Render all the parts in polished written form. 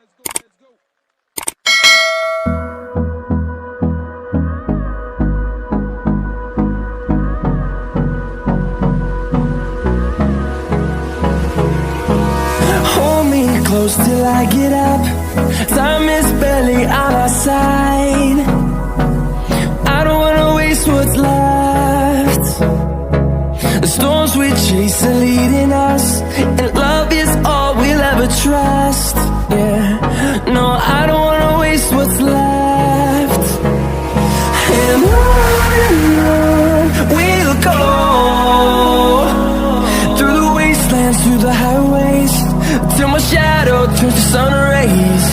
Hold me close till I get up. Time is barely on our side. I don't wanna waste what's left. The storms we chase are leading us, and love is all we'll ever trust. Yeah, no, I don't wanna waste what's left. And on we'll go, through the wastelands, through the highways, till my shadow turns to sun rays.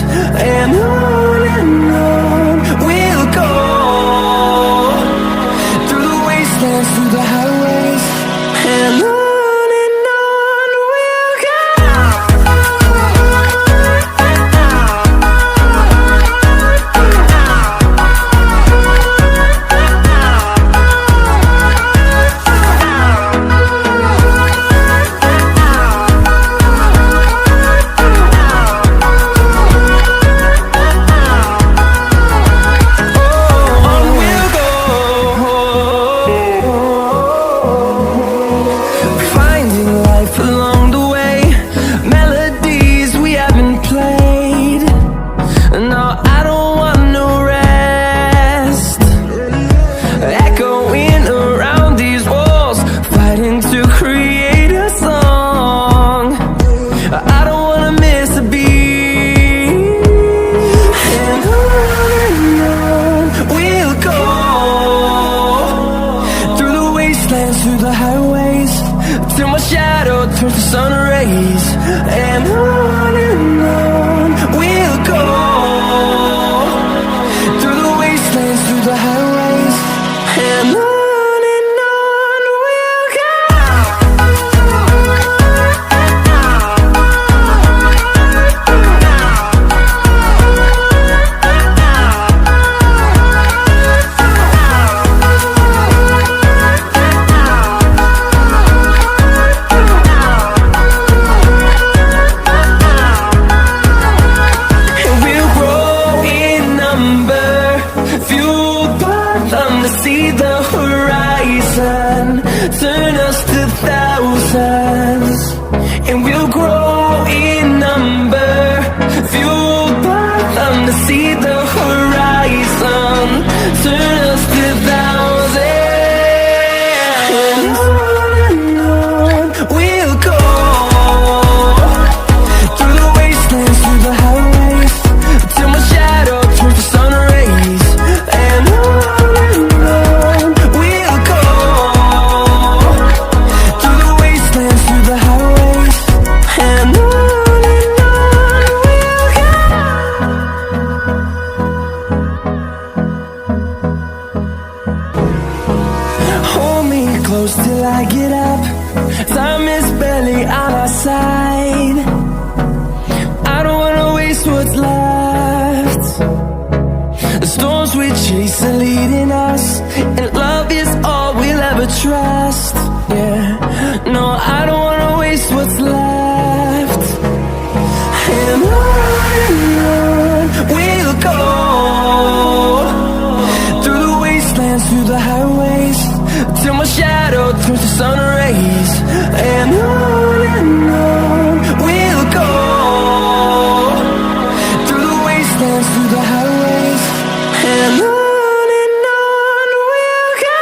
And on we'll go, through the wastelands, through the highways, and on. Through the highways, till my shadow turns to sun rays. And on we'll go, through the wastelands, through the highways, and on. See the horizon, turn us to thousands, and we'll grow in number, fueled by them to see the horizon, turn us to thousands, and on we'll go, through the wastelands, through the highways, till my shadow turns to sun rays. And on close till I get up. Time is barely on our side. I don't wanna waste what's left. The storms we chase are leading us, and love is all we'll ever trust. Yeah, no, I don't wanna waste what's left. And on we'll go, through the wastelands, through the highways, till my shadow turns to sun rays. And on we'll go, through the wastelands, through the highways, and on. We'll go.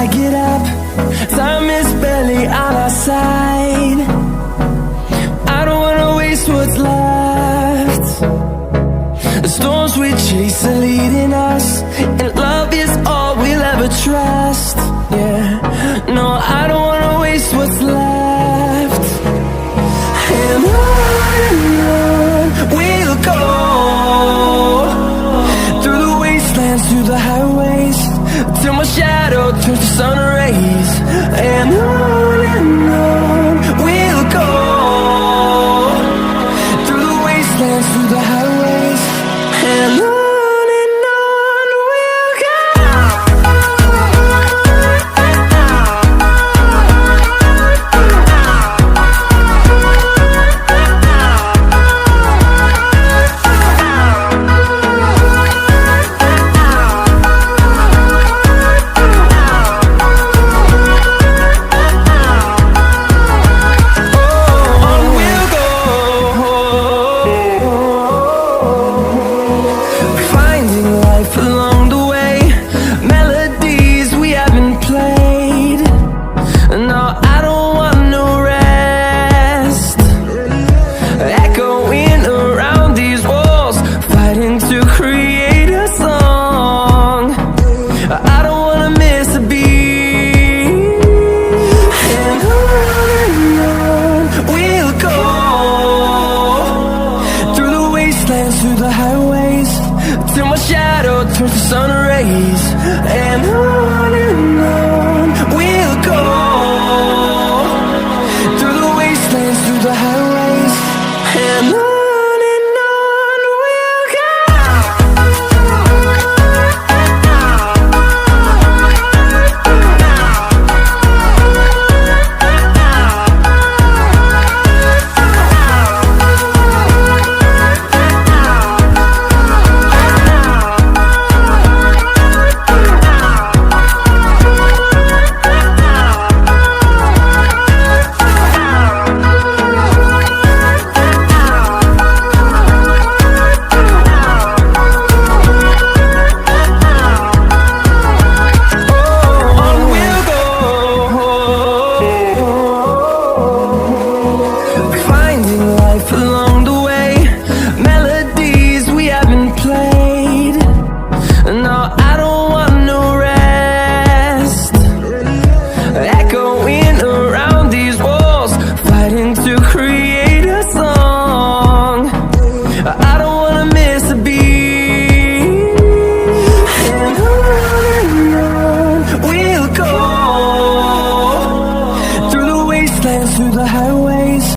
I get up. Time is barely on our side. I don't wanna waste what's left. The storms we chase are leading us, and love is all we'll ever trust. Yeah, no, I don't wanna waste what's left. And on we'll go, through the wastelands, through the highways, till my shadow turns to sun rays. And on we'll go, through the wastelands, through the highways, and on we'll go. Through the highways, till my shadow turns to sun rays. And on